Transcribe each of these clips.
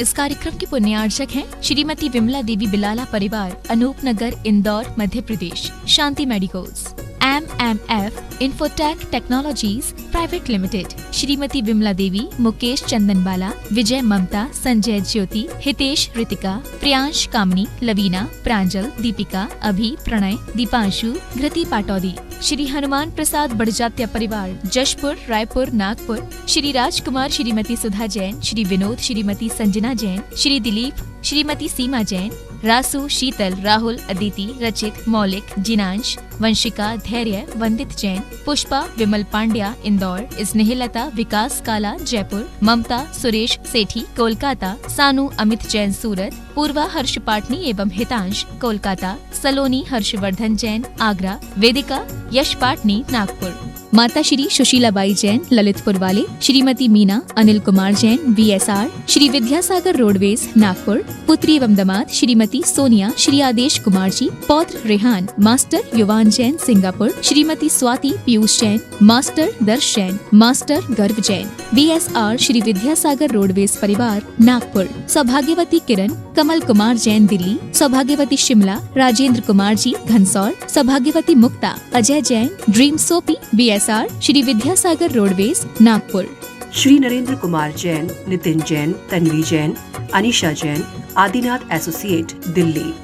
इस कार्यक्रम के पुण्यार्चक हैं श्रीमती विमला देवी बिलाला परिवार, Anoop Nagar, Indore, Madhya Pradesh. Shanti medicos, MMF infotech technologies private limited, Shrimati Vimla Devi, Mukesh Chandanbala, Vijay Mamta, Sanjay Jyoti, Hitesh Ritika, Priyansh Kamni, Lavina, Pranjal, Deepika, Abhi, Pranay, Deepanshu, घृति Pataudi. Shri Hanuman Prasad Barjatya परिवार, जशपुर, रायपुर, नागपुर, श्री राजकुमार, श्रीमती सुधा जैन, श्री विनोद, श्रीमती संजना जैन, श्री दिलीप, श्रीमती सीमा जैन, रासु, शीतल, राहुल, अदिति, रचित, मौलिक, जिनांश, वंशिका, धैर्य, वंदित जैन, पुष्पा, विमल पांड्या, इंदौर, स्नेहलता, विकास काला, जयपुर, ममता, सुरेश सेठी, कोलकाता, सानू, अमित जैन, सूरत, पूर्वा, हर्ष पाटनी एवं हितांश, कोलकाता, सलोनी, हर्षवर्धन जैन, आगरा, वेदिका, यश पाटनी, नागपुर। माता श्री सुशीलाबाई जैन, ललितपुर वाले, श्रीमती मीना, अनिल कुमार जैन, VSR, श्री विद्यासागर रोडवेज, नागपुर, पुत्री एवं दामाद श्रीमती सोनिया, श्री आदेश कुमार जी, पौत्र रेहान, मास्टर युवान जैन, सिंगापुर, श्रीमती स्वाति पीयूष जैन, मास्टर दर्श जैन, मास्टर गर्व जैन, VSR, श्री विद्यासागर रोडवेज परिवार, नागपुर, सौभाग्यवती किरण, कमल कुमार जैन, दिल्ली, सौभाग्यवती शिमला, राजेंद्र कुमार जी, घनसौर, सौभाग्यवती Mukta, Ajay Jain, dream soapy, VSR, Shri Vidyasagar roadways, Nagpur. Shri Narendra Kumar Jain, Nitin Jain, Tanvi Jain, Anisha Jain, Adinath associate, Delhi.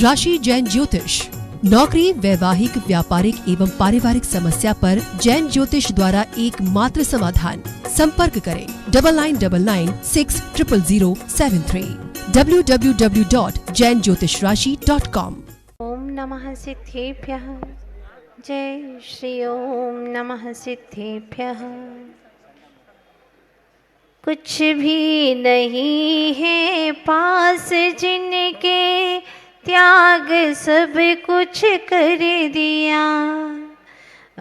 Rashi Jain ज्योतिष, नौकरी, वैवाहिक, व्यापारिक एवं पारिवारिक समस्या पर जैन ज्योतिष द्वारा एकमात्र समाधान। संपर्क करें 9999600073 www.jainjyotishrashi.com। ओम नमः सिद्धेभ्यः। जय श्री ओम नमः सिद्धेभ्यः। कुछ भी नहीं है पास जिनके, त्याग सब कुछ कर दिया।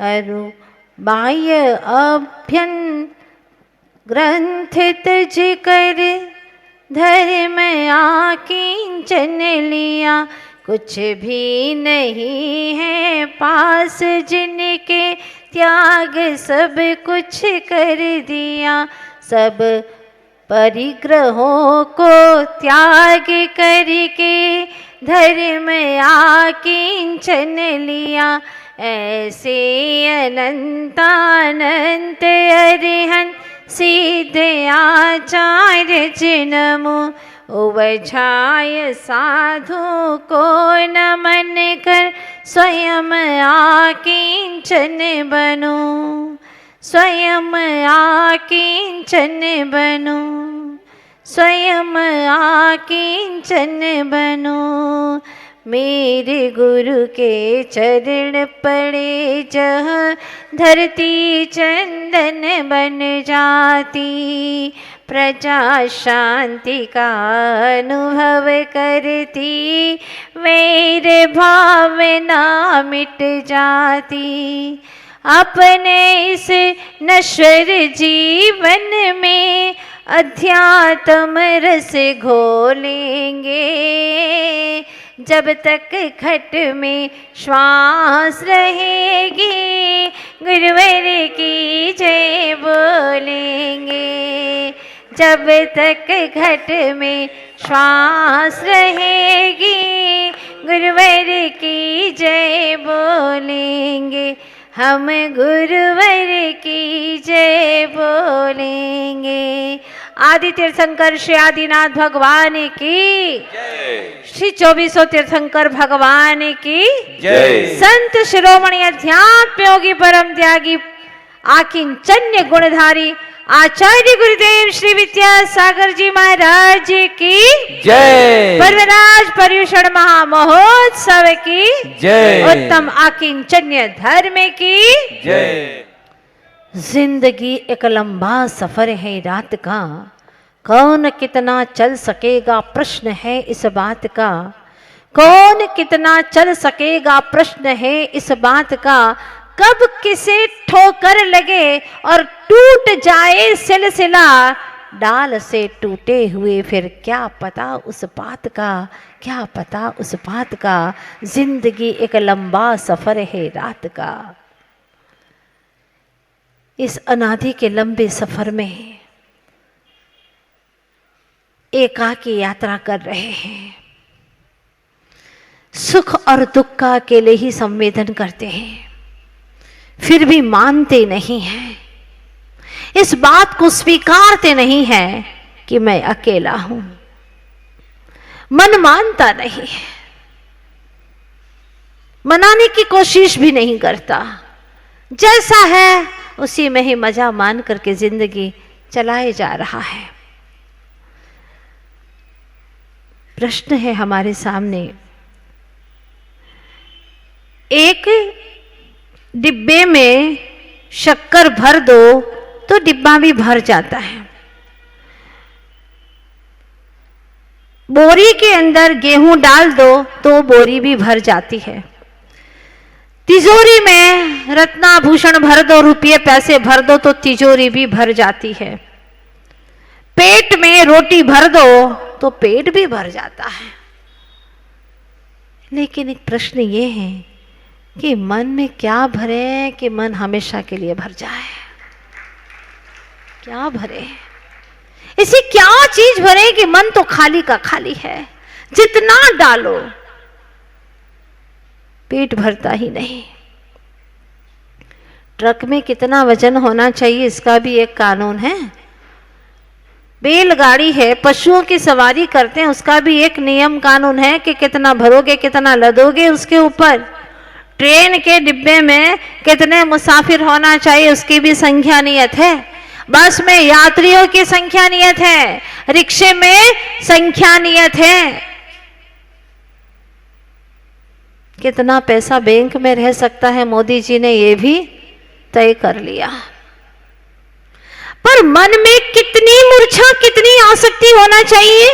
अरु बाह्य अभ्यन ग्रंथ तज कर, धर्म आकिंचन लिया। कुछ भी नहीं है पास जिनके, त्याग सब कुछ कर दिया। सब परिग्रहों को त्याग करके, धर्म आकिंचन लिया। ऐसे अनंतानंत अरिहंत सिद्ध आचार्य जिनमो, उवझाय साधु को नमन कर, स्वयं आकिंचन बनो। स्वयं आकिंचन बनो, स्वयं आकिंचन बनो। मेरे गुरु के चरण पड़े जहाँ, धरती चंदन बन जाती। प्रजा शांति का अनुभव करती, मेरे भावना मिट जाती। अपने इस नश्वर जीवन में अध्यात्म रस घोलेंगे। जब तक घट में श्वास रहेगी, गुरुवर की जय बोलेंगे। जब तक घट में श्वास रहेगी, गुरुवर की जय बोलेंगे। हम गुरुवर की जय बोलेंगे। आदि तीर्थंकर श्री आदिनाथ भगवान की जय। श्री 2400 तीर्थंकर भगवान की जय। संत शिरोमणि अध्यात्म योगी परम त्यागी आकिंचन्य गुणधारी आचार्य गुरुदेव श्री विद्यासागर जी महाराज की जय। पर्वराज पर्युषण महामहोत्सव की जय। उत्तम आकिंचन्य धर्म की जय। जिंदगी एक लंबा सफर है रात का, कौन कितना चल सकेगा प्रश्न है इस बात का। कौन कितना चल सकेगा प्रश्न है इस बात का। कब किसे ठोकर लगे और टूट जाए सिलसिला, डाल से टूटे हुए फिर क्या पता उस बात का। क्या पता उस बात का। जिंदगी एक लंबा सफर है रात का। इस अनादि के लंबे सफर में एकाकी यात्रा कर रहे हैं, सुख और दुख का अकेले ही संवेदन करते हैं, फिर भी मानते नहीं हैं, इस बात को स्वीकारते नहीं हैं कि मैं अकेला हूं। मन मानता नहीं है, मनाने की कोशिश भी नहीं करता, जैसा है उसी में ही मजा मान करके जिंदगी चलाए जा रहा है। प्रश्न है हमारे सामने, एक डिब्बे में शक्कर भर दो तो डिब्बा भी भर जाता है, बोरी के अंदर गेहूं डाल दो तो बोरी भी भर जाती है, तिजोरी में रत्नाभूषण भर दो, रुपये पैसे भर दो तो तिजोरी भी भर जाती है, पेट में रोटी भर दो तो पेट भी भर जाता है। लेकिन एक प्रश्न ये है कि मन में क्या भरे कि मन हमेशा के लिए भर जाए? क्या भरे? ऐसी क्या चीज भरे कि मन तो खाली का खाली है, जितना डालो पेट भरता ही नहीं। ट्रक में कितना वजन होना चाहिए इसका भी एक कानून है, बैलगाड़ी है, पशुओं की सवारी करते हैं, उसका भी एक नियम कानून है कि कितना भरोगे कितना लदोगे उसके ऊपर। ट्रेन के डिब्बे में कितने मुसाफिर होना चाहिए उसकी भी संख्या नियत है, बस में यात्रियों की संख्या नियत है, रिक्शे में संख्या नियत है, कितना पैसा बैंक में रह सकता है मोदी जी ने ये भी तय कर लिया। पर मन में कितनी मूर्छा कितनी आसक्ति होना चाहिए?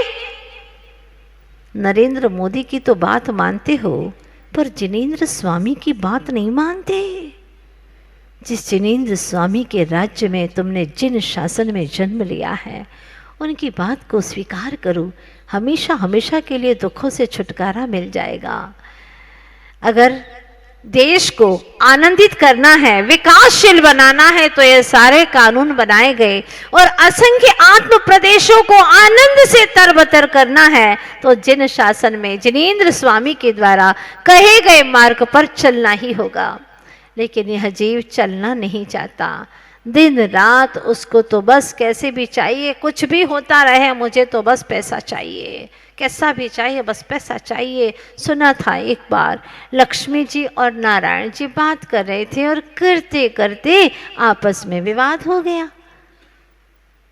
नरेंद्र मोदी की तो बात मानते हो पर जिनेंद्र स्वामी की बात नहीं मानते। जिस जिनेंद्र स्वामी के राज्य में तुमने जिन शासन में जन्म लिया है उनकी बात को स्वीकार करो, हमेशा हमेशा के लिए दुखों से छुटकारा मिल जाएगा। अगर देश को आनंदित करना है, विकासशील बनाना है तो ये सारे कानून बनाए गए और असंख्य आत्म प्रदेशों को आनंद से तरबतर करना है तो जिन शासन में जिनेंद्र स्वामी के द्वारा कहे गए मार्ग पर चलना ही होगा। लेकिन यह जीव चलना नहीं चाहता, दिन रात उसको तो बस कैसे भी चाहिए, कुछ भी होता रहे, मुझे तो बस पैसा चाहिए, कैसा भी चाहिए बस पैसा चाहिए। सुना था एक बार लक्ष्मी जी और नारायण जी बात कर रहे थे और करते करते आपस में विवाद हो गया,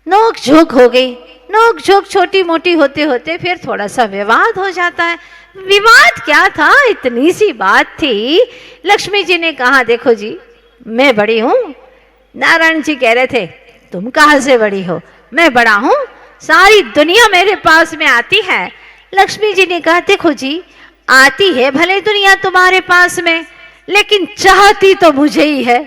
नोक झोंक हो गई। नोक झोंक छोटी मोटी होते होते फिर थोड़ा सा विवाद हो जाता है। विवाद क्या था, इतनी सी बात थी। लक्ष्मी जी ने कहा देखो जी मैं बड़ी हूं। नारायण जी कह रहे थे तुम कहां से बड़ी हो, मैं बड़ा हूं, सारी दुनिया मेरे पास में आती है। लक्ष्मी जी ने कहा देखो जी आती है भले दुनिया तुम्हारे पास में, लेकिन चाहती तो मुझे ही है।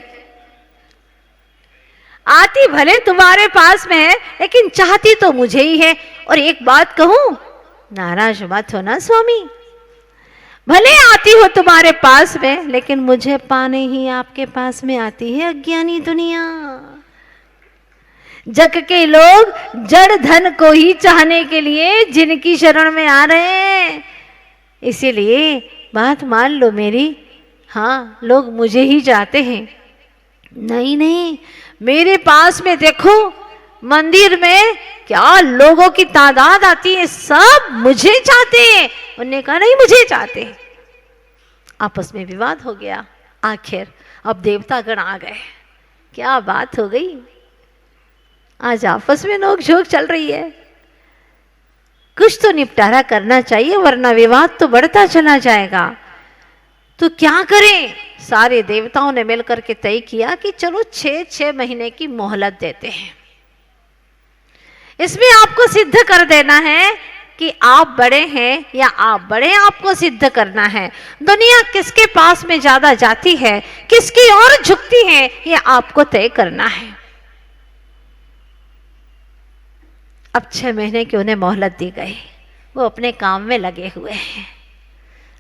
आती भले तुम्हारे पास में है लेकिन चाहती तो मुझे ही है। और एक बात कहूं, नाराज मत हो ना स्वामी, भले आती हो तुम्हारे पास में लेकिन मुझे पाने ही आपके पास में आती है अज्ञानी दुनिया। जग के लोग जड़ धन को ही चाहने के लिए जिनकी शरण में आ रहे हैं। इसीलिए बात मान लो मेरी, हाँ लोग मुझे ही चाहते हैं। नहीं नहीं, मेरे पास में देखो मंदिर में क्या लोगों की तादाद आती है, सब मुझे चाहते हैं। उन्होंने कहा नहीं मुझे चाहते। आपस में विवाद हो गया। आखिर अब देवतागण आ गए, क्या बात हो गई, आज आपस में नोक झोंक चल रही है। कुछ तो निपटारा करना चाहिए वरना विवाद तो बढ़ता चला जाएगा। तो क्या करें? सारे देवताओं ने मिलकर के तय किया कि चलो 6 महीने की मोहलत देते हैं। इसमें आपको सिद्ध कर देना है कि आप बड़े हैं या आप बड़े, आपको सिद्ध करना है। दुनिया किसके पास में ज्यादा जाती है, किसकी ओर झुकती है, ये आपको तय करना है। अब 6 महीने की उन्हें मोहलत दी गई, वो अपने काम में लगे हुए हैं।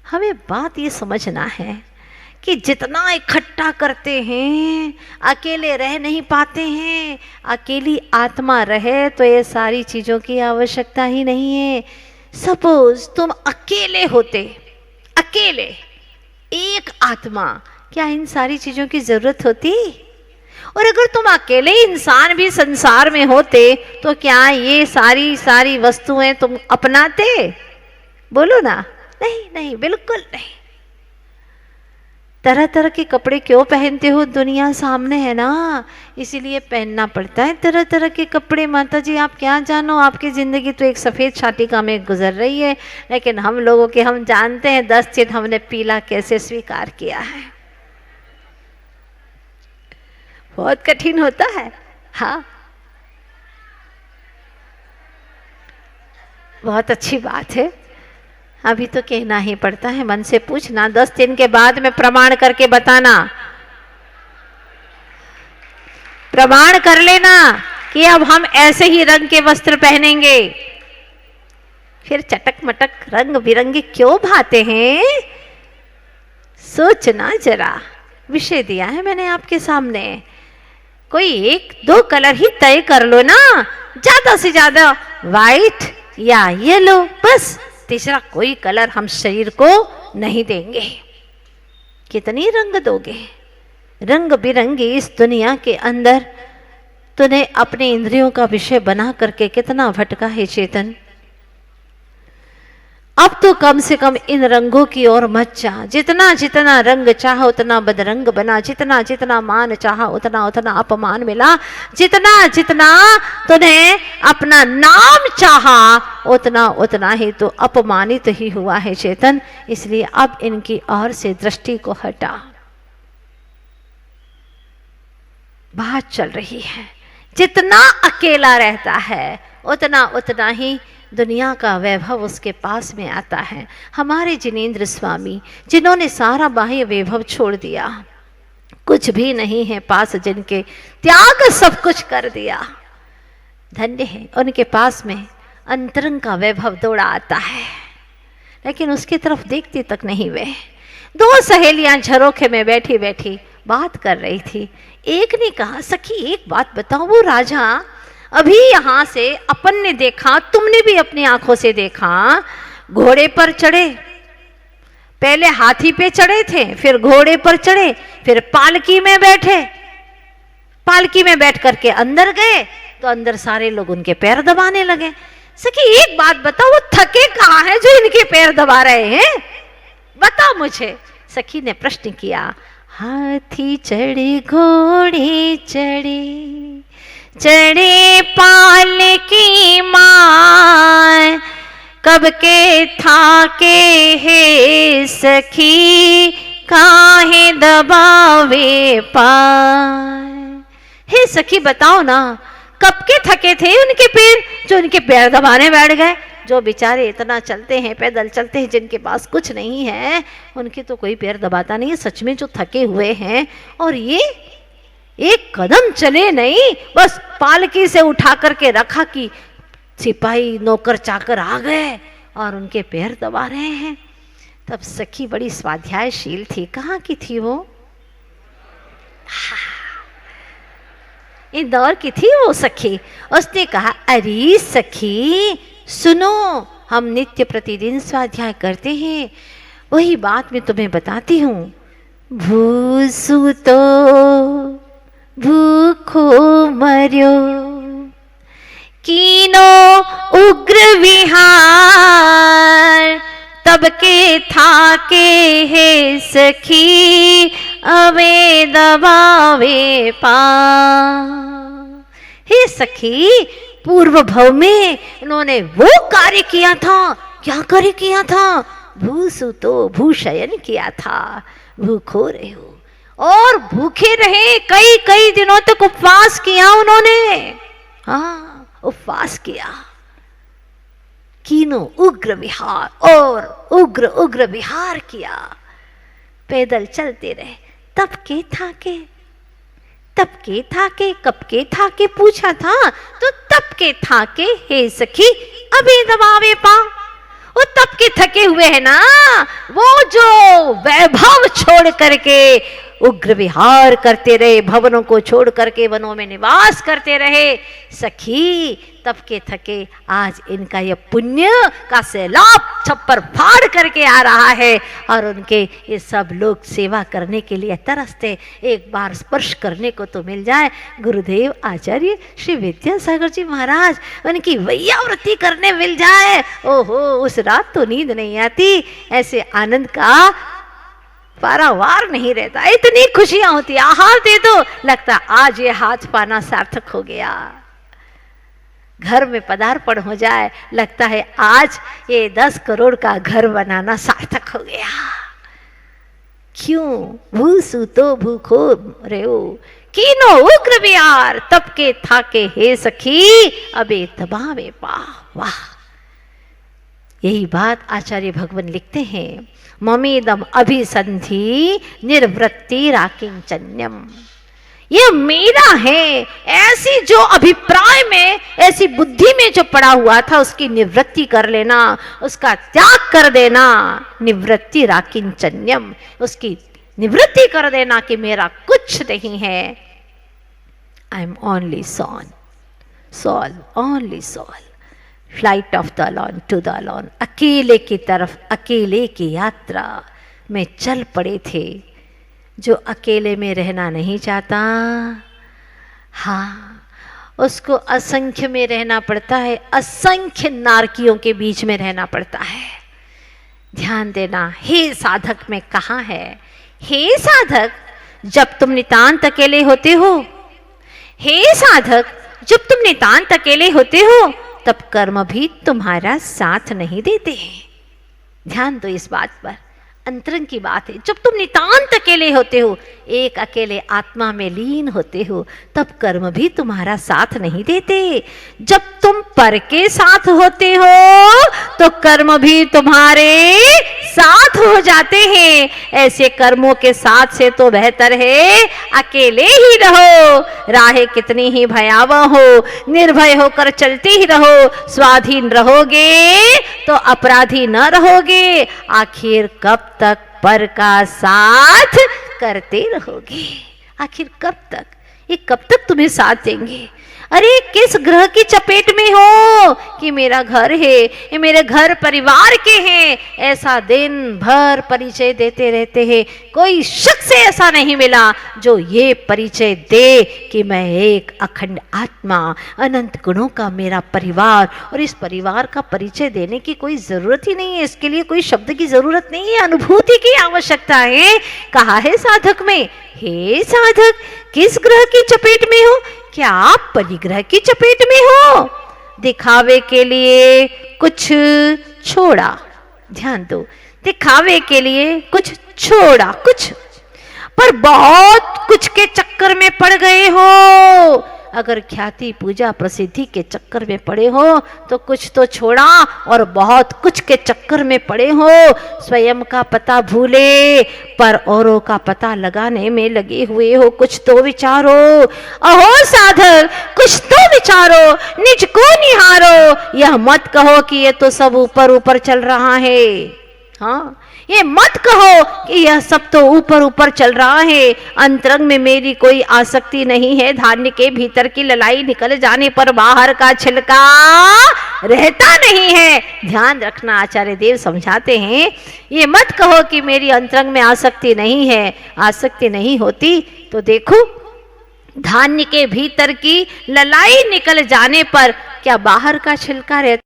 हमें बात ये समझना है कि जितना इकट्ठा करते हैं अकेले रह नहीं पाते हैं। अकेली आत्मा रहे तो ये सारी चीज़ों की आवश्यकता ही नहीं है। सपोज तुम अकेले होते, अकेले एक आत्मा, क्या इन सारी चीज़ों की ज़रूरत होती? और अगर तुम अकेले इंसान भी संसार में होते तो क्या ये सारी वस्तुएं तुम अपनाते? बोलो ना। नहीं नहीं, बिल्कुल नहीं। तरह तरह के कपड़े क्यों पहनते हो? दुनिया सामने है ना, इसीलिए पहनना पड़ता है तरह तरह के कपड़े। माता जी आप क्या जानो, आपकी ज़िंदगी तो एक सफ़ेद छाटिका में गुजर रही है, लेकिन हम लोगों के, हम जानते हैं 10 चित हमने पीला कैसे स्वीकार किया है। बहुत कठिन होता है। हाँ, बहुत अच्छी बात है। अभी तो कहना ही पड़ता है, मन से पूछना, 10 दिन के बाद में प्रमाण करके बताना, प्रमाण कर लेना कि अब हम ऐसे ही रंग के वस्त्र पहनेंगे। फिर चटक मटक रंग बिरंगे क्यों भाते हैं? सोचना जरा। विषय दिया है मैंने आपके सामने, कोई 1-2 कलर ही तय कर लो ना, ज्यादा से ज्यादा व्हाइट या येलो, बस। तीसरा कोई कलर हम शरीर को नहीं देंगे। कितनी रंग दोगे? रंग बिरंगी इस दुनिया के अंदर तूने अपने इंद्रियों का विषय बना करके कितना भटका है चेतन। अब तो कम से कम इन रंगों की ओर मत जा। जितना जितना रंग चाहा उतना बदरंग बना, जितना जितना मान चाहा उतना उतना अपमान मिला, जितना जितना तूने अपना नाम चाहा उतना उतना ही तो अपमानित ही हुआ है चेतन। इसलिए अब इनकी ओर से दृष्टि को हटा। बात चल रही है, जितना अकेला रहता है उतना उतना ही दुनिया का वैभव उसके पास में आता है। हमारे जिनेंद्र स्वामी, जिन्होंने सारा बाह्य वैभव छोड़ दिया, कुछ भी नहीं है पास, जिनके त्याग सब कुछ कर दिया, धन्य है। उनके पास में अंतरंग का वैभव दौड़ा आता है, लेकिन उसकी तरफ देखती तक नहीं वे। 2 सहेलियां झरोखे में बैठी बैठी बात कर रही थी। एक ने कहा, सखी एक बात बताओ, वो राजा अभी यहां से अपन ने देखा, तुमने भी अपनी आंखों से देखा, घोड़े पर चढ़े, पहले हाथी पे चढ़े थे, फिर घोड़े पर चढ़े, फिर पालकी में बैठे, पालकी में बैठ करके अंदर गए तो अंदर सारे लोग उनके पैर दबाने लगे। सखी एक बात बताओ, वो थके कहाँ हैं जो इनके पैर दबा रहे हैं? बताओ मुझे। सखी ने प्रश्न किया। हाथी चढ़े, घोड़े चढ़े, चढ़े पालकी मां, कब के थाके हे सखी, काहे दबावे पाए। हे सखी बताओ ना, कब के थके थे उनके पैर जो उनके पैर दबाने बैठ गए? जो बेचारे इतना चलते हैं, पैदल चलते हैं, जिनके पास कुछ नहीं है, उनके तो कोई पैर दबाता नहीं है। सच में जो थके हुए हैं, और ये एक कदम चले नहीं, बस पालकी से उठा करके रखा कि सिपाही नौकर चाकर आ गए और उनके पैर दबा रहे हैं। तब सखी बड़ी स्वाध्यायशील थी। कहाँ की थी वो? इंदौर की थी वो सखी। उसने कहा, अरे सखी सुनो, हम नित्य प्रतिदिन स्वाध्याय करते हैं, वही बात मैं तुम्हें बताती हूँ। भूसु तो भूखो मर्यो, कीनो उग्र विहार, तब के थाके हे सखी, अवे दबावे पा। हे सखी, पूर्व भव में इन्होंने वो कार्य किया था। क्या कार्य किया था? भूसु तो भूशयन किया था, भूखो रहे हो, और भूखे रहे, कई कई दिनों तक उपवास किया उन्होंने। हाँ, उपवास किया। कीनो उग्र विहार, और उग्र उग्र विहार किया, पैदल चलते रहे। तब के थाके, तब के थाके, कब के थाके पूछा था तो तब के थाके हे सखी, अभी दबावे पा। वो तब के थके हुए है ना, वो जो वैभव छोड़ करके उग्र विहार करते रहे, भवनों को छोड़ करके वनों में निवास करते रहे, सखी तब के थके आज इनका यह पुण्य का सैलाब छप्पर फाड़ करके आ रहा है और उनके ये सब लोग सेवा करने के लिए तरसते, एक बार स्पर्श करने को तो मिल जाए। गुरुदेव आचार्य श्री विद्यासागर जी महाराज उनकी वैयावृत्ति करने मिल जाए, ओहो उस रात तो नींद नहीं आती, ऐसे आनंद का पारावार नहीं रहता, इतनी खुशियां होती, आहार दे दो लगता आज ये हाथ पाना सार्थक हो गया, घर में पदार्पण हो जाए लगता है आज ये 10 करोड़ का घर बनाना सार्थक हो गया। क्यों भूसु तो भूखो रेओ कीनो उग्र विहार, तब के थाके हे सखी अबे तबावे वाह वाह। यही बात आचार्य भगवान लिखते हैं, ममेदम अभिसंधि निर्वृत्ति राकिंचन्यम, ये मेरा है, ऐसी जो अभिप्राय में, ऐसी बुद्धि में जो पड़ा हुआ था उसकी निवृत्ति कर लेना, उसका त्याग कर देना, निवृत्ति राकिंचन्यम, उसकी निवृत्ति कर देना कि मेरा कुछ नहीं है। I am only soul, soul only soul, flight of the lone to the lone, अकेले की तरफ अकेले की यात्रा में चल पड़े थे। जो अकेले में रहना नहीं चाहता, हाँ उसको असंख्य में रहना पड़ता है, असंख्य नारकियों के बीच में रहना पड़ता है। ध्यान देना, हे साधक में कहा है, हे साधक जब तुम नितांत अकेले होते हो, हे साधक जब तुम नितांत अकेले होते हो तब कर्म भी तुम्हारा साथ नहीं देते हैं। ध्यान दो इस बात पर, अंतरंग की बात है। जब तुम नितांत अकेले होते हो, एक अकेले आत्मा में लीन होते हो, तब कर्म भी तुम्हारा साथ नहीं देते। जब तुम पर के साथ होते हो तो कर्म भी तुम्हारे साथ हो जाते हैं। ऐसे कर्मों के साथ से तो बेहतर है अकेले ही रहो, राहें कितनी ही भयावह हो, निर्भय होकर चलते ही रहो, स्वाधीन रहोगे तो अपराधी न रहोगे। आखिर कब तक पर का साथ करते रहोगे? आखिर कब तक, ये कब तक तुम्हें साथ देंगे? अरे किस ग्रह की चपेट में हो कि मेरा घर है, ये मेरे घर परिवार के हैं, ऐसा दिन भर परिचय देते रहते हैं। कोई शख्स ऐसा नहीं मिला जो ये परिचय दे कि मैं एक अखंड आत्मा, अनंत गुणों का मेरा परिवार, और इस परिवार का परिचय देने की कोई जरूरत ही नहीं है, इसके लिए कोई शब्द की जरूरत नहीं है, अनुभूति की आवश्यकता है। कहा है साधक में, हे साधक किस ग्रह की चपेट में हो? क्या आप परिग्रह की चपेट में हो? दिखावे के लिए कुछ छोड़ा, ध्यान दो, दिखावे के लिए कुछ छोड़ा, कुछ पर बहुत कुछ के चक्कर में पड़ गए हो। अगर ख्याति पूजा प्रसिद्धि के चक्कर में पड़े हो तो कुछ तो छोड़ा और बहुत कुछ के चक्कर में पड़े हो। स्वयं का पता भूले पर औरों का पता लगाने में लगे हुए हो। कुछ तो विचारो, अहो साधक कुछ तो विचारो, निज को निहारो। यह मत कहो कि ये तो सब ऊपर ऊपर चल रहा है। हाँ, ये मत कहो कि यह सब तो ऊपर ऊपर चल रहा है, अंतरंग में मेरी कोई आसक्ति नहीं है। धान्य के भीतर की ललाई निकल जाने पर बाहर का छिलका रहता नहीं है। ध्यान रखना, आचार्य देव समझाते हैं, ये मत कहो कि मेरी अंतरंग में आसक्ति नहीं है। आसक्ति नहीं होती तो देखो, धान्य के भीतर की ललाई निकल जाने पर क्या बाहर का छिलका रहता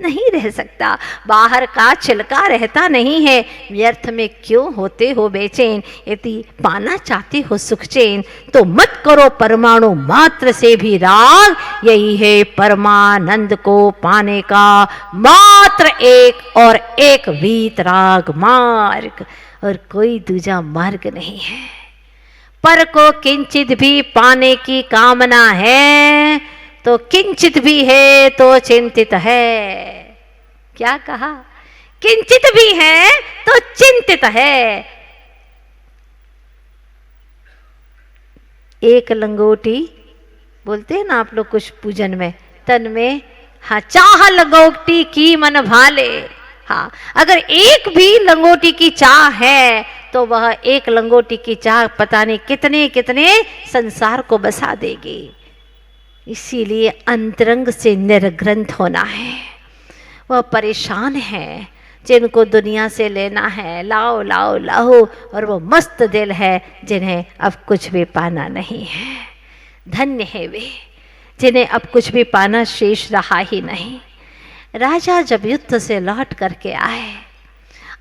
नहीं रह सकता? बाहर का छिलका रहता नहीं है। व्यर्थ में क्यों होते हो बेचैन? यदि पाना चाहते हो सुख चैन तो मत करो परमाणु मात्र से भी राग। यही है परमानंद को पाने का मात्र एक और एक वीतराग मार्ग, और कोई दूजा मार्ग नहीं है। पर को किंचित भी पाने की कामना है तो किंचित भी है तो चिंतित है। क्या कहा? किंचित भी है तो चिंतित है। एक लंगोटी बोलते हैं ना आप लोग कुछ पूजन में, तन में, हाँ चाह लंगोटी की मन भाले। हाँ, अगर एक भी लंगोटी की चाह है तो वह एक लंगोटी की चाह पता नहीं कितने कितने संसार को बसा देगी। इसीलिए अंतरंग से निर्ग्रंथ होना है। वह परेशान है जिनको दुनिया से लेना है, लाओ लाओ लाओ, और वो मस्त दिल है जिन्हें अब कुछ भी पाना नहीं है। धन्य है वे जिन्हें अब कुछ भी पाना शेष रहा ही नहीं। राजा जब युद्ध से लौट करके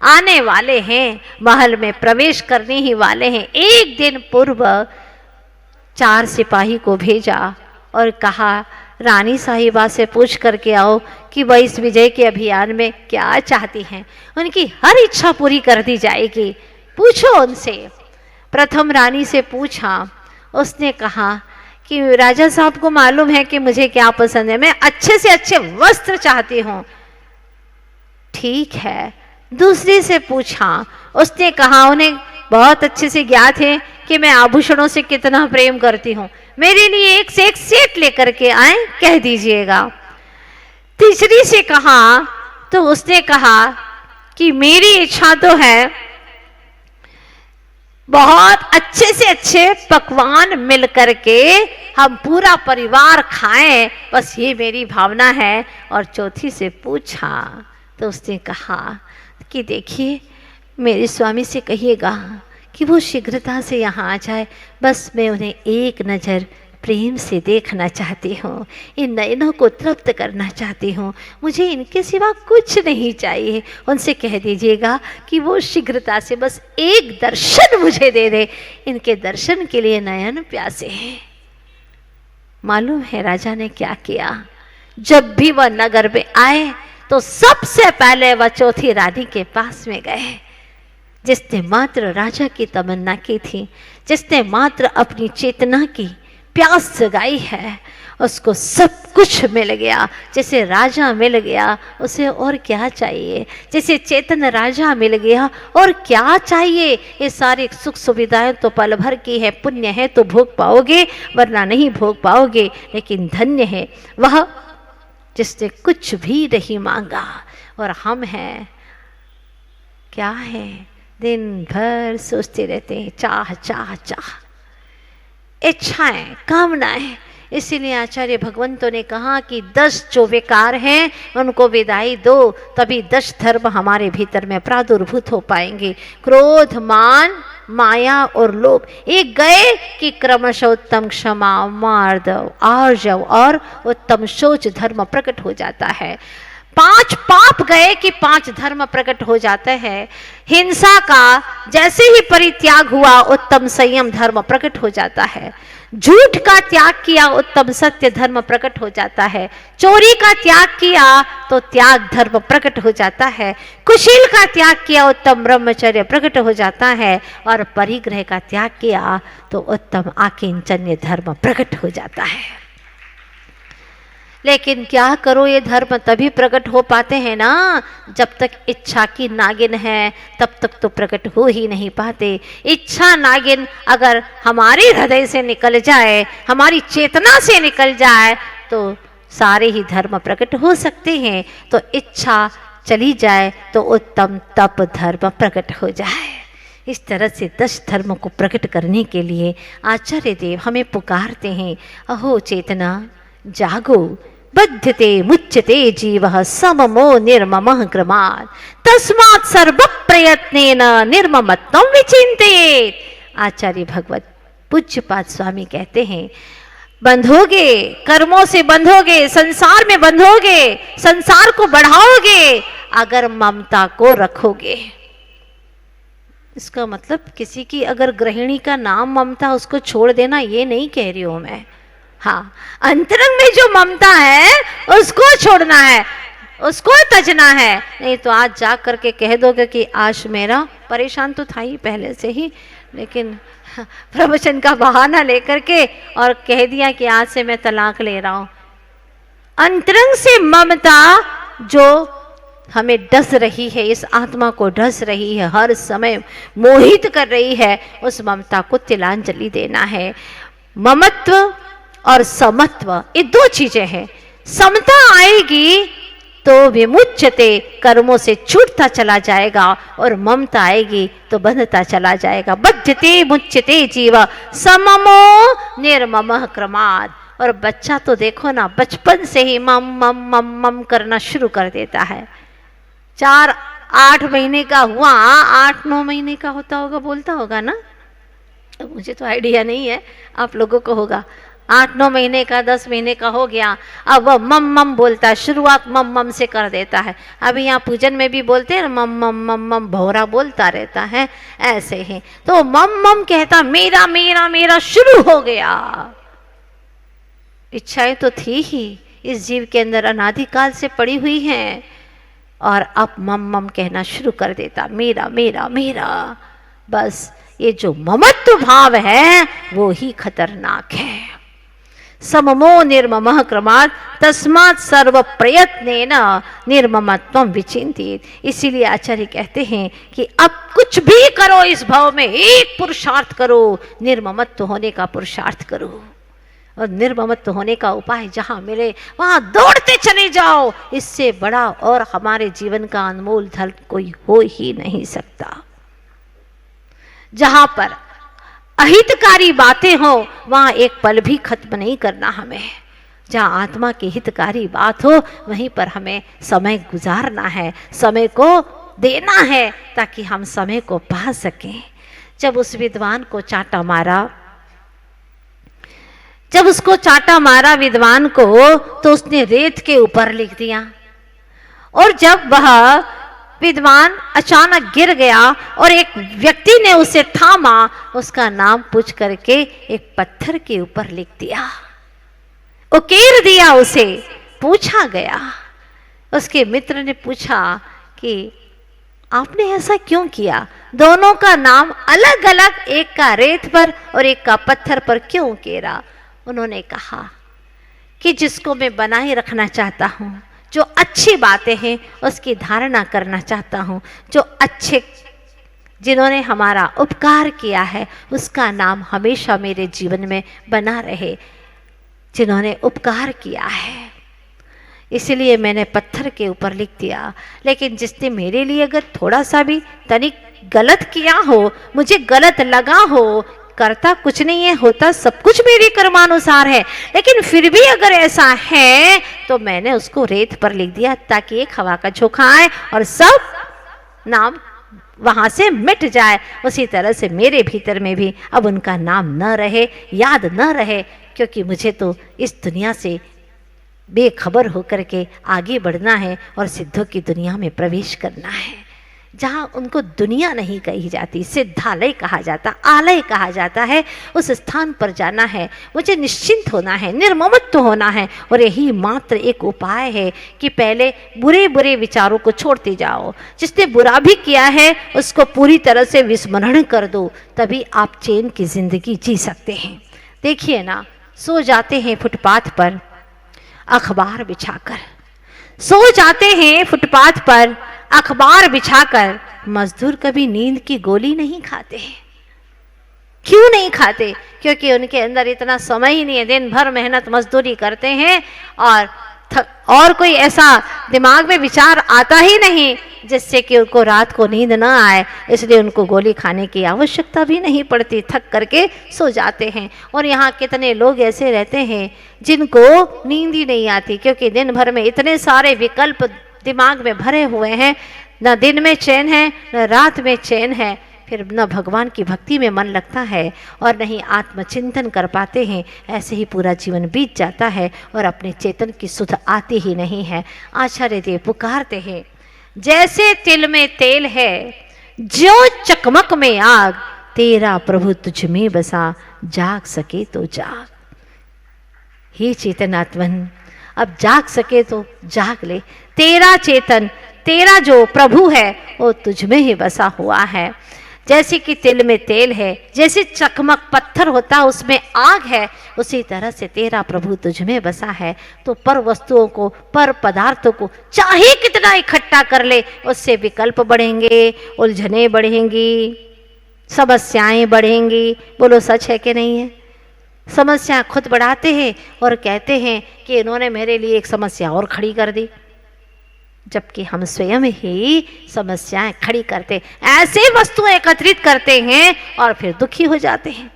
आने वाले हैं, महल में प्रवेश करने ही वाले हैं, एक दिन पूर्व 4 सिपाही को भेजा और कहा रानी साहिबा से पूछ करके आओ कि वह इस विजय के अभियान में क्या चाहती हैं, उनकी हर इच्छा पूरी कर दी जाएगी, पूछो उनसे। प्रथम रानी से पूछा, उसने कहा कि राजा साहब को मालूम है कि मुझे क्या पसंद है, मैं अच्छे से अच्छे वस्त्र चाहती हूँ। ठीक है। दूसरी से पूछा, उसने कहा उन्हें बहुत अच्छे से ज्ञात है कि मैं आभूषणों से कितना प्रेम करती हूँ, मेरे लिए एक से एक सेट लेकर के आए, कह दीजिएगा। तीसरी से कहा तो उसने कहा कि मेरी इच्छा तो है बहुत अच्छे से अच्छे पकवान मिल करके हम पूरा परिवार खाएं, बस ये मेरी भावना है। और चौथी से पूछा तो उसने कहा कि देखिए मेरे स्वामी से कहिएगा कि वो शीघ्रता से यहाँ आ जाए, बस मैं उन्हें एक नज़र प्रेम से देखना चाहती हूँ, इन नयनों को तृप्त करना चाहती हूँ, मुझे इनके सिवा कुछ नहीं चाहिए। उनसे कह दीजिएगा कि वो शीघ्रता से बस एक दर्शन मुझे दे दे, इनके दर्शन के लिए नयन प्यासे हैं। मालूम है राजा ने क्या किया? जब भी वह नगर में आए तो सबसे पहले वह चौथी रानी के पास में गए, जिसने मात्र राजा की तमन्ना की थी, जिसने मात्र अपनी चेतना की प्यास जगाई है, उसको सब कुछ मिल गया। जैसे राजा मिल गया उसे और क्या चाहिए? जैसे चेतन राजा मिल गया और क्या चाहिए? ये सारी सुख सुविधाएं तो पल भर की है, पुण्य है तो भोग पाओगे वरना नहीं भोग पाओगे, लेकिन धन्य है वह जिसने कुछ भी नहीं मांगा। और हम हैं क्या है? दिन भर सोचते रहते हैं, चाह चाह चाह, इच्छाएं, कामनाएं। इसीलिए आचार्य भगवंतों ने कहा कि 10 जो विकार हैं उनको विदाई दो, तभी 10 धर्म हमारे भीतर में प्रादुर्भूत हो पाएंगे। क्रोध, मान, माया और लोभ एक गए कि क्रमशः उत्तम क्षमा, मार्दव, आर्जव और उत्तम शौच धर्म प्रकट हो जाता है। 5 पाप गए कि 5 धर्म प्रकट हो जाते हैं। हिंसा का जैसे ही परित्याग हुआ उत्तम संयम धर्म प्रकट हो जाता है। झूठ का त्याग किया उत्तम सत्य धर्म प्रकट हो जाता है। चोरी का त्याग किया तो त्याग धर्म प्रकट हो जाता है। कुशील का त्याग किया उत्तम ब्रह्मचर्य प्रकट हो जाता है। और परिग्रह का त्याग किया तो उत्तम आकिंचन्य धर्म प्रकट हो जाता है। लेकिन क्या करो, ये धर्म तभी प्रकट हो पाते हैं ना जब तक इच्छा की नागिन है, तब तक तो प्रकट हो ही नहीं पाते। इच्छा नागिन अगर हमारे हृदय से निकल जाए, हमारी चेतना से निकल जाए तो सारे ही धर्म प्रकट हो सकते हैं। तो इच्छा चली जाए तो उत्तम तप धर्म प्रकट हो जाए। इस तरह से 10 धर्मों को प्रकट करने के लिए आचार्य देव हमें पुकारते हैं, अहो चेतना जागो, बध्यते मुच्यते जीवः सममो निर्ममः क्रमात्, तस्मात् सर्व प्रयत्नेन निर्ममत्वं विचिन्तयेत्। आचार्य भगवत पूज्यपाद स्वामी कहते हैं, बंधोगे, कर्मों से बंधोगे, संसार में बंधोगे, संसार को बढ़ाओगे अगर ममता को रखोगे। इसका मतलब किसी की अगर गृहिणी का नाम ममता, उसको छोड़ देना, ये नहीं कह रही हूं मैं। हाँ, अंतरंग में जो ममता है उसको छोड़ना है, उसको तजना है। नहीं तो आज जा करके कह दोगे कि आज मेरा, परेशान तो था ही पहले से ही, लेकिन प्रवचन का बहाना लेकर के और कह दिया कि आज से मैं तलाक ले रहा हूं। अंतरंग से ममता जो हमें डस रही है, इस आत्मा को डस रही है, हर समय मोहित कर रही है, उस ममता को तिलांजलि देना है। ममत्व और समत्व ये 2 चीजें हैं। समता आएगी तो विमुच्यते, कर्मों से छूटता चला जाएगा, और ममता आएगी तो बंधता चला जाएगा। बध्यते मुच्यते जीव सममो निर्ममः क्रमात्। और बच्चा तो देखो ना, बचपन से ही मम मम मम मम करना शुरू कर देता है। 4-8 महीने का हुआ, 8-9 महीने का होता होगा, बोलता होगा ना, मुझे तो आइडिया नहीं है, आप लोगों को होगा। 8-9 महीने का, 10 महीने का हो गया, अब वह मम मम बोलता है। शुरुआत मम मम से कर देता है। अभी यहाँ पूजन में भी बोलते हैं मम मम मम मम, भौरा बोलता रहता है, ऐसे ही। तो मम मम कहता मेरा मेरा मेरा शुरू हो गया। इच्छाएं तो थी ही, इस जीव के अंदर अनादिकाल से पड़ी हुई हैं, और अब मम मम कहना शुरू कर देता, मेरा मेरा मेरा। बस ये जो ममत्व भाव है वो ही खतरनाक है। सममो निर्ममः क्रमात् तस्मात् सर्व प्रयत्नेन निर्ममत्वं विचिन्तित। इसीलिए आचार्य कहते हैं कि अब कुछ भी करो, इस भाव में एक पुरुषार्थ करो, निर्ममत्व होने का पुरुषार्थ करो। और निर्ममत्व होने का उपाय जहाँ मिले वहाँ दौड़ते चले जाओ। इससे बड़ा और हमारे जीवन का अनमोल धन कोई हो ही नहीं सकता। जहाँ पर अहितकारी बातें हो वहाँ एक पल भी खत्म नहीं करना हमें। जहाँ आत्मा की हितकारी बात हो वहीं पर हमें समय गुजारना है, समय को देना है, ताकि हम समय को पा सकें। जब उस विद्वान को चाटा मारा, जब उसको चाटा मारा विद्वान को, तो उसने रेत के ऊपर लिख दिया। और जब वह विद्वान अचानक गिर गया और एक व्यक्ति ने उसे थामा, उसका नाम पूछ करके एक पत्थर के ऊपर लिख दिया, उकेर दिया उसे। पूछा गया, उसके मित्र ने पूछा कि आपने ऐसा क्यों किया? दोनों का नाम अलग अलग, एक का रेत पर और एक का पत्थर पर क्यों उकेरा? उन्होंने कहा कि जिसको मैं बनाए रखना चाहता हूँ, जो अच्छी बातें हैं उसकी धारणा करना चाहता हूँ, जो अच्छे जिन्होंने हमारा उपकार किया है उसका नाम हमेशा मेरे जीवन में बना रहे, जिन्होंने उपकार किया है। इसलिए मैंने पत्थर के ऊपर लिख दिया। लेकिन जिसने मेरे लिए अगर थोड़ा सा भी तनिक गलत किया हो, मुझे गलत लगा हो, करता कुछ नहीं है, होता सब कुछ मेरे कर्मानुसार है, लेकिन फिर भी अगर ऐसा है तो मैंने उसको रेत पर लिख दिया, ताकि एक हवा का झोंका आए और सब नाम वहां से मिट जाए। उसी तरह से मेरे भीतर में भी अब उनका नाम न रहे, याद न रहे, क्योंकि मुझे तो इस दुनिया से बेखबर होकर के आगे बढ़ना है और सिद्धों की दुनिया में प्रवेश करना है, जहाँ उनको दुनिया नहीं कही जाती, सिद्धालय कहा जाता, आलय कहा जाता है। उस स्थान पर जाना है, मुझे निश्चिंत होना है, निर्ममत्व होना है। और यही मात्र एक उपाय है कि पहले बुरे बुरे विचारों को छोड़ते जाओ। जिसने बुरा भी किया है उसको पूरी तरह से विस्मरण कर दो, तभी आप चैन की जिंदगी जी सकते हैं। देखिए ना, सो जाते हैं फुटपाथ पर अखबार बिछाकर, सो जाते हैं फुटपाथ पर अखबार बिछाकर। मजदूर कभी नींद की गोली नहीं खाते हैं। क्यों नहीं खाते? क्योंकि उनके अंदर इतना समय ही नहीं है। दिन भर मेहनत मजदूरी करते हैं और कोई ऐसा दिमाग में विचार आता ही नहीं जिससे कि उनको रात को नींद न आए, इसलिए उनको गोली खाने की आवश्यकता भी नहीं पड़ती, थक करके सो जाते हैं। और यहाँ कितने लोग ऐसे रहते हैं जिनको नींद ही नहीं आती, क्योंकि दिन भर में इतने सारे विकल्प दिमाग में भरे हुए हैं, न दिन में चैन है न रात में चैन है, फिर न भगवान की भक्ति में मन लगता है और न ही आत्मचिंतन कर पाते हैं। ऐसे ही पूरा जीवन बीत जाता है और अपने चेतन की सुध आती ही नहीं है। आचार्य देव पुकारते हैं, जैसे तिल में तेल है, ज्यों चकमक में आग, तेरा प्रभु तुझ में बसा, जाग सके तो जाग। हे चेतनात्मन, अब जाग सके तो जाग ले। तेरा चेतन, तेरा जो प्रभु है वो तुझ में ही बसा हुआ है। जैसे कि तिल में तेल है, जैसे चकमक पत्थर होता है उसमें आग है, उसी तरह से तेरा प्रभु तुझ में बसा है। तो पर वस्तुओं को, पर पदार्थों को चाहे कितना इकट्ठा कर ले, उससे विकल्प बढ़ेंगे, उलझने बढ़ेंगी, समस्याएं बढ़ेंगी। बोलो सच है कि नहीं है? समस्या खुद बढ़ाते हैं और कहते हैं कि इन्होंने मेरे लिए एक समस्या और खड़ी कर दी। जबकि हम स्वयं ही समस्याएं खड़ी करते, ऐसे वस्तुएं एकत्रित करते हैं और फिर दुखी हो जाते हैं।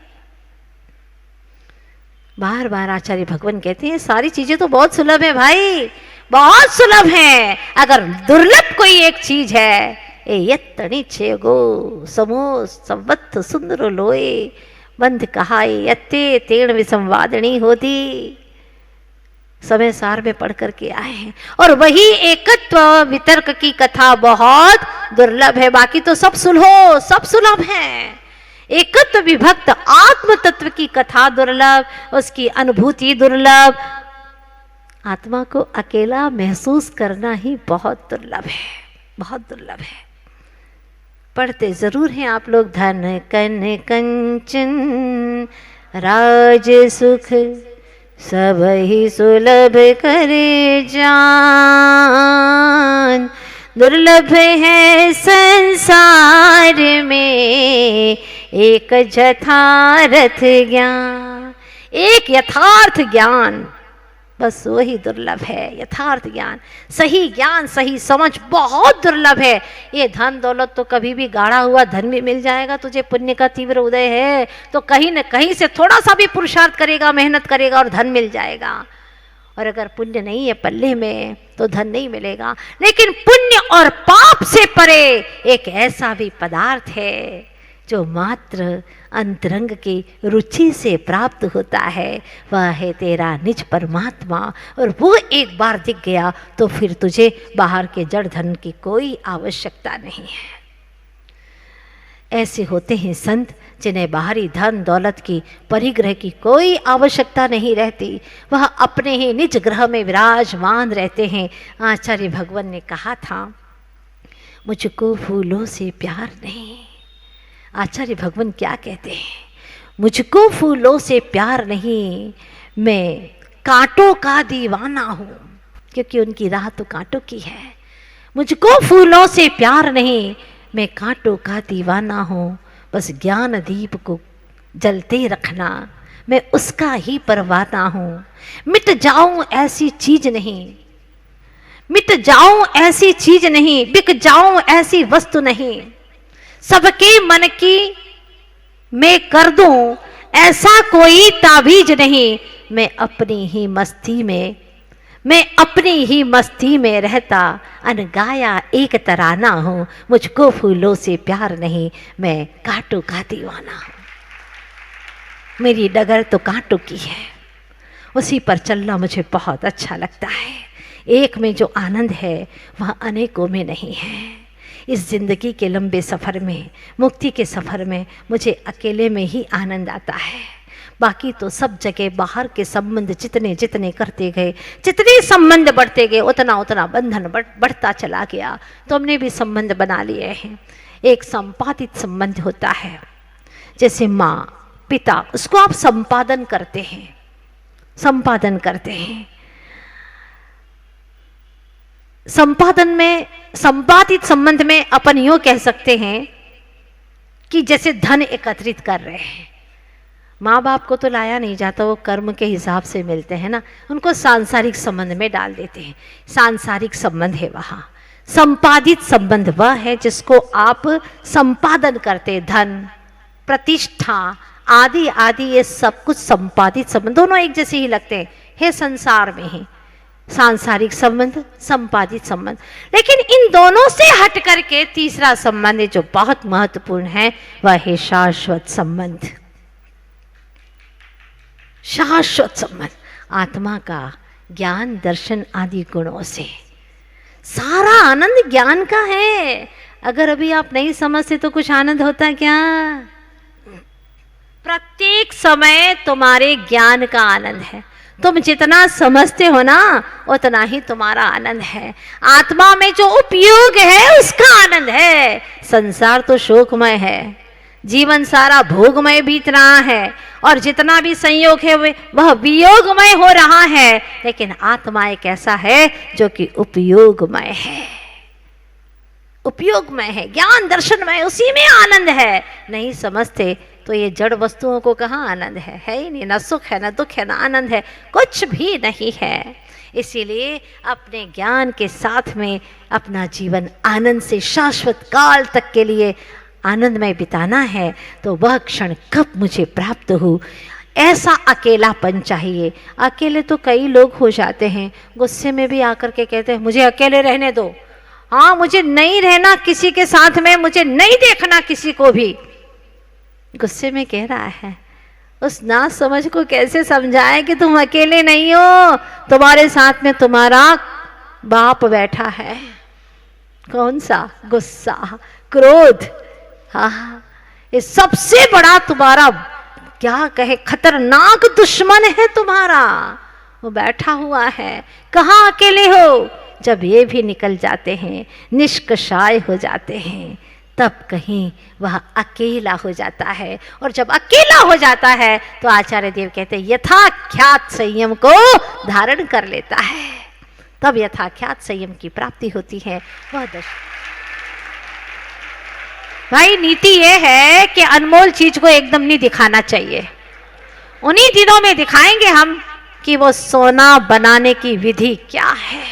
बार बार आचार्य भगवान कहते हैं सारी चीजें तो बहुत सुलभ है भाई, बहुत सुलभ है। अगर दुर्लभ कोई एक चीज है, ए यत्तनि छेगो समो संवत्त सुंदर लोए बंध कहाई यत्ते तेण विसंवादनी होती। समय सार में पढ़ करके आए हैं। और वही एकत्व वितर्क की कथा बहुत दुर्लभ है, बाकी तो सब सुलभ है। एकत्व विभक्त आत्म तत्व की कथा दुर्लभ, उसकी अनुभूति दुर्लभ। आत्मा को अकेला महसूस करना ही बहुत दुर्लभ है, बहुत दुर्लभ है। पढ़ते जरूर हैं आप लोग, धन कन कंचन राज सुख सब ही सुलभ करे जान, दुर्लभ है संसार में एक यथार्थ ज्ञान। एक यथार्थ ज्ञान, बस वही दुर्लभ है। यथार्थ ज्ञान, सही ज्ञान, सही समझ बहुत दुर्लभ है। ये धन दौलत तो कभी भी गाढ़ा हुआ धन भी मिल जाएगा, तुझे पुण्य का तीव्र उदय है तो कहीं न कहीं से थोड़ा सा भी पुरुषार्थ करेगा, मेहनत करेगा और धन मिल जाएगा। और अगर पुण्य नहीं है पल्ले में तो धन नहीं मिलेगा। लेकिन पुण्य और पाप से परे एक ऐसा भी पदार्थ है जो मात्र अंतरंग की रुचि से प्राप्त होता है, वह है तेरा निज परमात्मा। और वो एक बार दिख गया तो फिर तुझे बाहर के जड़ धन की कोई आवश्यकता नहीं है। ऐसे होते हैं संत जिन्हें बाहरी धन दौलत की परिग्रह की कोई आवश्यकता नहीं रहती, वह अपने ही निज ग्रह में विराजमान रहते हैं। आचार्य भगवान ने कहा था, मुझको फूलों से प्यार नहीं। आचार्य भगवान क्या कहते हैं, मुझको फूलों से प्यार नहीं, मैं कांटों का दीवाना हूँ, क्योंकि उनकी राह तो कांटों की है। मुझको फूलों से प्यार नहीं, मैं कांटों का दीवाना हूँ, बस ज्ञान दीप को जलते रखना, मैं उसका ही परवाना हूँ। मिट जाऊं ऐसी चीज नहीं, मिट जाऊं ऐसी चीज नहीं, बिक जाऊं ऐसी वस्तु नहीं, सबके मन की मैं कर दूं ऐसा कोई ताबीज नहीं, मैं अपनी ही मस्ती में रहता अनगाया एक तराना हूं। मुझको फूलों से प्यार नहीं, मैं कांटों का दीवाना हूं। मेरी डगर तो कांटों की है, उसी पर चलना मुझे बहुत अच्छा लगता है। एक में जो आनंद है वह अनेकों में नहीं है। इस जिंदगी के लंबे सफ़र में, मुक्ति के सफ़र में मुझे अकेले में ही आनंद आता है। बाकी तो सब जगह बाहर के संबंध जितने जितने करते गए, जितने संबंध बढ़ते गए, उतना उतना बंधन बढ़ता चला गया। तो हमने भी संबंध बना लिए हैं। एक संपादित संबंध होता है, जैसे माँ पिता, उसको आप संपादन करते हैं। संपादन में, संपादित संबंध में अपन यूं कह सकते हैं कि जैसे धन एकत्रित कर रहे हैं। माँ बाप को तो लाया नहीं जाता, वो कर्म के हिसाब से मिलते हैं ना, उनको सांसारिक संबंध में डाल देते हैं। सांसारिक संबंध है वहाँ। संपादित संबंध वह है जिसको आप संपादन करते, धन प्रतिष्ठा आदि आदि, ये सब कुछ संपादित संबंध, दोनों एक जैसे ही लगते हैं, है संसार में ही। सांसारिक संबंध, संपादित संबंध। लेकिन इन दोनों से हट करके तीसरा संबंध जो बहुत महत्वपूर्ण है वह है शाश्वत संबंध। शाश्वत संबंध आत्मा का ज्ञान दर्शन आदि गुणों से। सारा आनंद ज्ञान का है। अगर अभी आप नहीं समझते तो कुछ आनंद होता क्या? प्रत्येक समय तुम्हारे ज्ञान का आनंद है। तुम जितना समझते हो ना उतना ही तुम्हारा आनंद है। आत्मा में जो उपयोग है उसका आनंद है। संसार तो शोकमय है, जीवन सारा भोगमय बीत रहा है और जितना भी संयोग है वह वियोगमय हो रहा है। लेकिन आत्मा एक ऐसा है जो कि उपयोगमय है, उपयोगमय है, ज्ञान दर्शनमय, उसी में आनंद है। नहीं समझते तो ये जड़ वस्तुओं को कहाँ आनंद है ही नहीं, ना सुख है, ना दुख है, ना आनंद है, कुछ भी नहीं है। इसीलिए अपने ज्ञान के साथ में अपना जीवन आनंद से शाश्वत काल तक के लिए आनंदमय बिताना है। तो वह क्षण कब मुझे प्राप्त हो, ऐसा अकेलापन चाहिए। अकेले तो कई लोग हो जाते हैं, गुस्से में भी आकर के कहते हैं मुझे अकेले रहने दो, हाँ मुझे नहीं रहना किसी के साथ में, मुझे नहीं देखना किसी को भी। गुस्से में कह रहा है, उस ना समझ को कैसे समझाए कि तुम अकेले नहीं हो, तुम्हारे साथ में तुम्हारा बाप बैठा है। कौन सा? गुस्सा, क्रोध। हाँ, ये सबसे बड़ा तुम्हारा क्या कहे खतरनाक दुश्मन है तुम्हारा, वो बैठा हुआ है। कहाँ अकेले हो? जब ये भी निकल जाते हैं, निष्कषाय हो जाते हैं, तब कहीं वह अकेला हो जाता है। और जब अकेला हो जाता है तो आचार्य देव कहते हैं यथाख्यात संयम को धारण कर लेता है, तब यथाख्यात संयम की प्राप्ति होती है। वह भाई नीति ये है कि अनमोल चीज को एकदम नहीं दिखाना चाहिए। उन्हीं दिनों में दिखाएंगे हम कि वो सोना बनाने की विधि क्या है।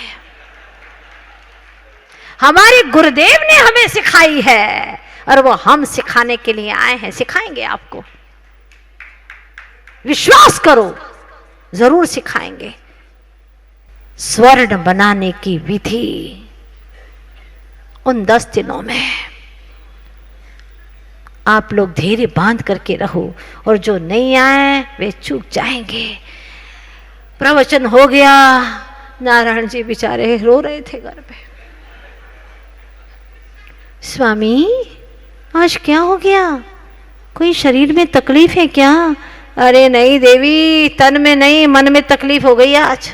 हमारे गुरुदेव ने हमें सिखाई है और वो हम सिखाने के लिए आए हैं। सिखाएंगे आपको, विश्वास करो, जरूर सिखाएंगे। स्वर्ण बनाने की विधि उन 10 दिनों में आप लोग धैर्य बांध करके रहो, और जो नहीं आए वे चूक जाएंगे। प्रवचन हो गया, नारायण जी बेचारे रो रहे थे घर पे, स्वामी आज क्या हो गया, कोई शरीर में तकलीफ है क्या? अरे नहीं देवी, तन में नहीं मन में तकलीफ हो गई आज।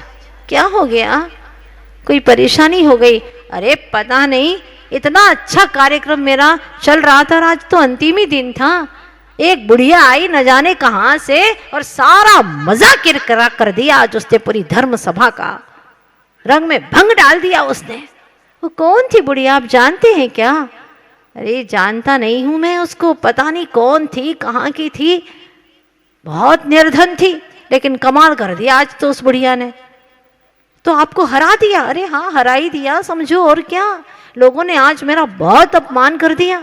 क्या हो गया? कोई परेशानी हो गई? अरे पता नहीं, इतना अच्छा कार्यक्रम मेरा चल रहा था, आज तो अंतिम ही दिन था, एक बुढ़िया आई न जाने कहां से और सारा मजा किरकिरा कर दिया। आज उसने पूरी धर्म सभा का रंग में भंग डाल दिया उसने। वो कौन थी बुढ़िया, आप जानते हैं क्या? अरे जानता नहीं हूं मैं उसको, पता नहीं कौन थी, कहाँ की थी, बहुत निर्धन थी, लेकिन कमाल कर दिया आज तो उस बुढ़िया ने। तो आपको हरा दिया? अरे हाँ हरा ही दिया समझो, और क्या। लोगों ने आज मेरा बहुत अपमान कर दिया।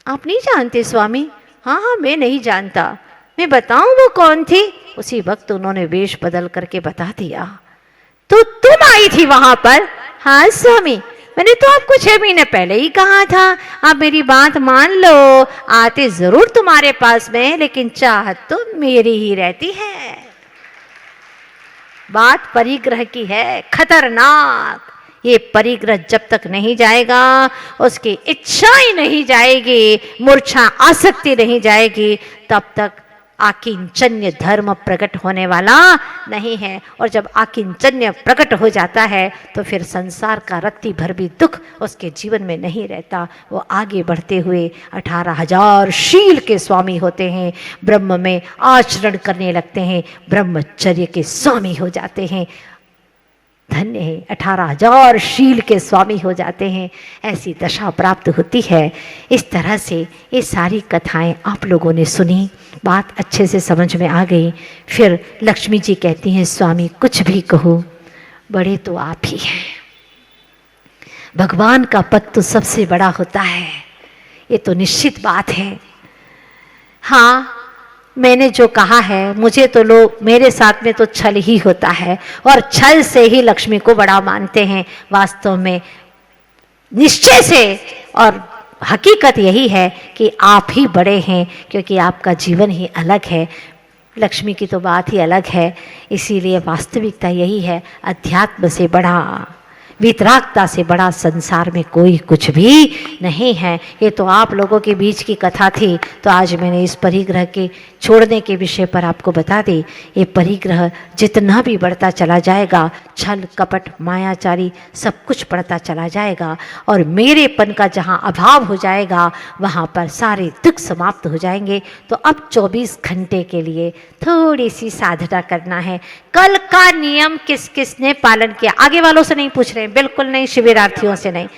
आप नहीं जानते स्वामी? हाँ हाँ मैं नहीं जानता, मैं बताऊं वो कौन थी? उसी वक्त उन्होंने वेश बदल करके बता दिया। तो तुम आई थी वहां पर? हाँ स्वामी, मैंने तो आपको 6 महीने पहले ही कहा था, आप मेरी बात मान लो, आते जरूर तुम्हारे पास में, लेकिन चाहत तो मेरी ही रहती है। बात परिग्रह की है, खतरनाक। ये परिग्रह जब तक नहीं जाएगा, उसकी इच्छा ही नहीं जाएगी, मूर्छा आसक्ति नहीं जाएगी, तब तक आकिंचन्य धर्म प्रकट होने वाला नहीं है। और जब आकिंचन्य प्रकट हो जाता है तो फिर संसार का रत्ती भर भी दुख उसके जीवन में नहीं रहता। वो आगे बढ़ते हुए 18,000 शील के स्वामी होते हैं, ब्रह्म में आचरण करने लगते हैं, ब्रह्मचर्य के स्वामी हो जाते हैं। धन्य है, 18,000 शील के स्वामी हो जाते हैं, ऐसी दशा प्राप्त होती है। इस तरह से ये सारी कथाएं आप लोगों ने सुनी, बात अच्छे से समझ में आ गई। फिर लक्ष्मी जी कहती हैं स्वामी कुछ भी कहो, बड़े तो आप ही हैं, भगवान का पद तो सबसे बड़ा होता है, ये तो निश्चित बात है। हाँ मैंने जो कहा है, मुझे तो लोग मेरे साथ में तो छल ही होता है, और छल से ही लक्ष्मी को बड़ा मानते हैं। वास्तव में निश्चय से और हकीकत यही है कि आप ही बड़े हैं, क्योंकि आपका जीवन ही अलग है, लक्ष्मी की तो बात ही अलग है। इसीलिए वास्तविकता यही है, अध्यात्म से बड़ा, वितरागता से बड़ा संसार में कोई कुछ भी नहीं है। ये तो आप लोगों के बीच की कथा थी, तो आज मैंने इस परिग्रह के छोड़ने के विषय पर आपको बता दी। ये परिग्रह जितना भी बढ़ता चला जाएगा, छल कपट मायाचारी सब कुछ बढ़ता चला जाएगा, और मेरेपन का जहाँ अभाव हो जाएगा वहाँ पर सारे दुख समाप्त हो जाएंगे। तो अब 24 घंटे के लिए थोड़ी सी साधना करना है। कल का नियम किस किस ने पालन किया? आगे वालों से नहीं पूछ रहे हैं, बिल्कुल नहीं, शिविरार्थियों से नहीं।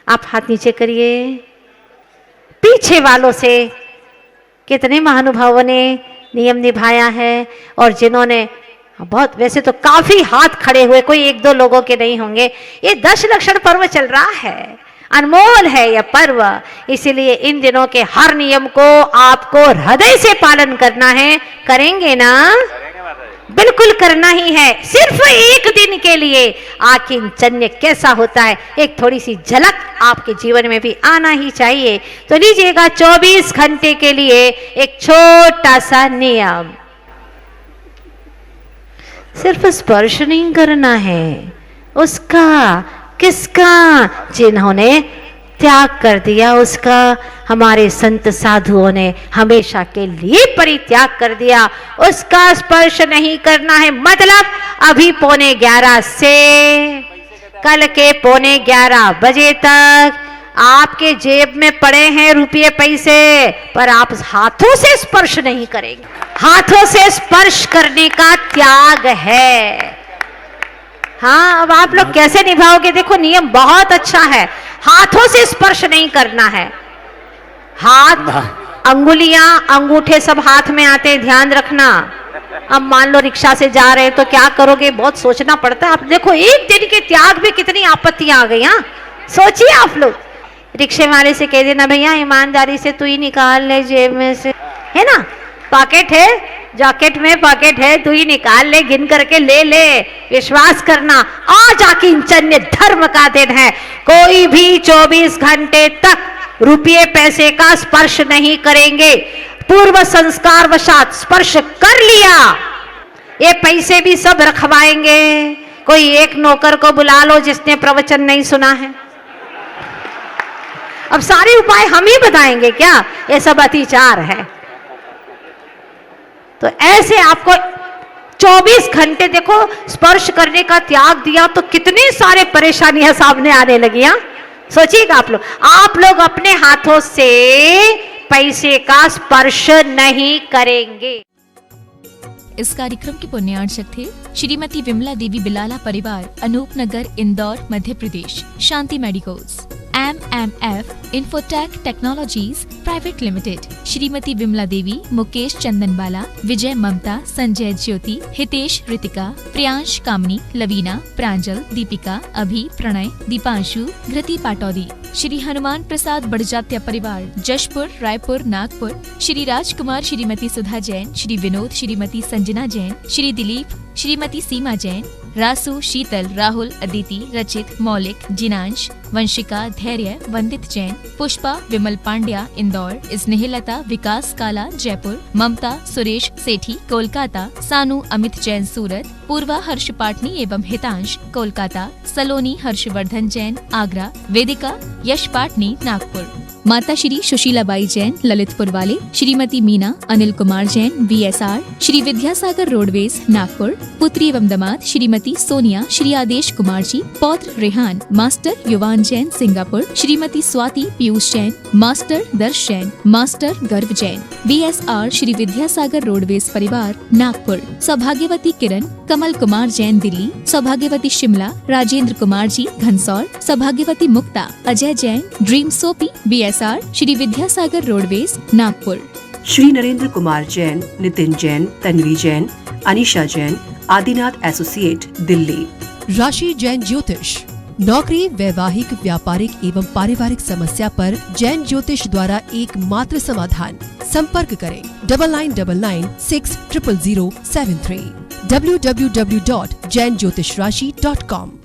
आप हाथ नीचे करिए। पीछे वालों से कितने महानुभावों ने नियम निभाया है, और जिन्होंने बहुत, वैसे तो काफी हाथ खड़े हुए, कोई 1-2 लोगों के नहीं होंगे। ये 10 लक्षण पर्व चल रहा है, अनमोल है यह पर्व, इसीलिए इन दिनों के हर नियम को आपको हृदय से पालन करना है। करेंगे ना? बिल्कुल करना ही है। सिर्फ एक दिन के लिए आकिंचन्य कैसा होता है, एक थोड़ी सी झलक आपके जीवन में भी आना ही चाहिए। तो लीजिएगा 24 घंटे के लिए एक छोटा सा नियम, सिर्फ स्पर्श नहीं करना है उसका। किसका? जिन्होंने त्याग कर दिया उसका। हमारे संत साधुओं ने हमेशा के लिए परित्याग कर दिया, उसका स्पर्श नहीं करना है। मतलब अभी 11:15 से कल के 11:15 बजे तक आपके जेब में पड़े हैं रुपये पैसे, पर आप हाथों से स्पर्श नहीं करेंगे। हाथों से स्पर्श करने का त्याग है। हाँ, अब आप लोग कैसे निभाओगे? देखो नियम बहुत अच्छा है, हाथों से स्पर्श नहीं करना है। हाथ, अंगुलियां, अंगूठे सब हाथ में आते हैं, ध्यान रखना। अब मान लो रिक्शा से जा रहे हैं तो क्या करोगे, बहुत सोचना पड़ता है। आप देखो एक दिन के त्याग में कितनी आपत्तियां आ गई। हाँ, सोचिए आप लोग। रिक्शे वाले से कह देना भैया ईमानदारी से तू ही निकाल ले जेब में से, है ना, पॉकेट है, जैकेट में पॉकेट है, तू ही निकाल ले, गिन करके ले ले। विश्वास करना, आज आकिंचन्य धर्म का दिन है। कोई भी 24 घंटे तक रुपये पैसे का स्पर्श नहीं करेंगे। पूर्व संस्कार वशात स्पर्श कर लिया, ये पैसे भी सब रखवाएंगे। कोई एक नौकर को बुला लो जिसने प्रवचन नहीं सुना है। अब सारे उपाय हम ही बताएंगे क्या? ये सब अतिचार है। तो ऐसे आपको 24 घंटे देखो स्पर्श करने का त्याग दिया तो कितनी सारे परेशानियां सामने आने लगी। सोचिएगा आप लोग अपने हाथों से पैसे का स्पर्श नहीं करेंगे। इस कार्यक्रम के पुण्यार्चक थे श्रीमती विमला देवी बिलाला परिवार, Anoopnagar, Indore, Madhya Pradesh. Shanti medicals, MMF infotech technologies private limited. Shrimati Vimla Devi, Mukesh Chandanbala, Vijay Mamta, Sanjay Jyoti, Hitesh Ritika, Priyansh Kamni, Lavina, Pranjal, Deepika, Abhi, Pranay, Deepanshu, घृति Pataudi. Shri Hanuman Prasad Barjatya परिवार, जशपुर, रायपुर, नागपुर। श्री राजकुमार, श्रीमती सुधा जैन, श्री विनोद, श्रीमती संजना जैन, श्री दिलीप, श्रीमती सीमा जैन, रासु, शीतल, राहुल, अदिति, रचित, मौलिक, जिनांश, वंशिका, धैर्य, वंदित जैन, पुष्पा, विमल पांड्या, इंदौर, स्नेहलता, विकास काला, जयपुर, ममता, सुरेश सेठी, कोलकाता, सानू, अमित जैन, सूरत, पूर्वा, हर्ष पाटनी एवं हितांश, कोलकाता, सलोनी, हर्षवर्धन जैन, आगरा, वेदिका, यश पाटनी, नागपुर। माता श्री सुशीलाबाई जैन, ललितपुर वाले। Shrimati Meena, Anil Kumar Jain, VSR, Shri Vidyasagar roadways, Nagpur. पुत्री एवं दामाद श्रीमती सोनिया, श्री आदेश कुमार जी, पौत्र रेहान, मास्टर युवान जैन, सिंगापुर। श्रीमती स्वाति पीयूष जैन, मास्टर दर्श जैन, मास्टर गर्व जैन, VSR, श्री विद्यासागर रोडवेज परिवार, नागपुर। सौभाग्यवती किरण, कमल कुमार जैन, दिल्ली। सौभाग्यवती शिमला, राजेंद्र कुमार जी, घनसौर। सौभाग्यवती Mukta, Ajay Jain, dream soapy, BSR, Shri Vidyasagar roadways, Nagpur. Shri Narendra Kumar Jain, Nitin Jain, Tanvi Jain, Anisha Jain, Adinath associate, Delhi. Rashi Jain ज्योतिष, नौकरी, वैवाहिक, व्यापारिक एवं पारिवारिक समस्या पर जैन ज्योतिष द्वारा एकमात्र समाधान। संपर्क करें 9999 6 000 73 www.jainjyotishrashi.com।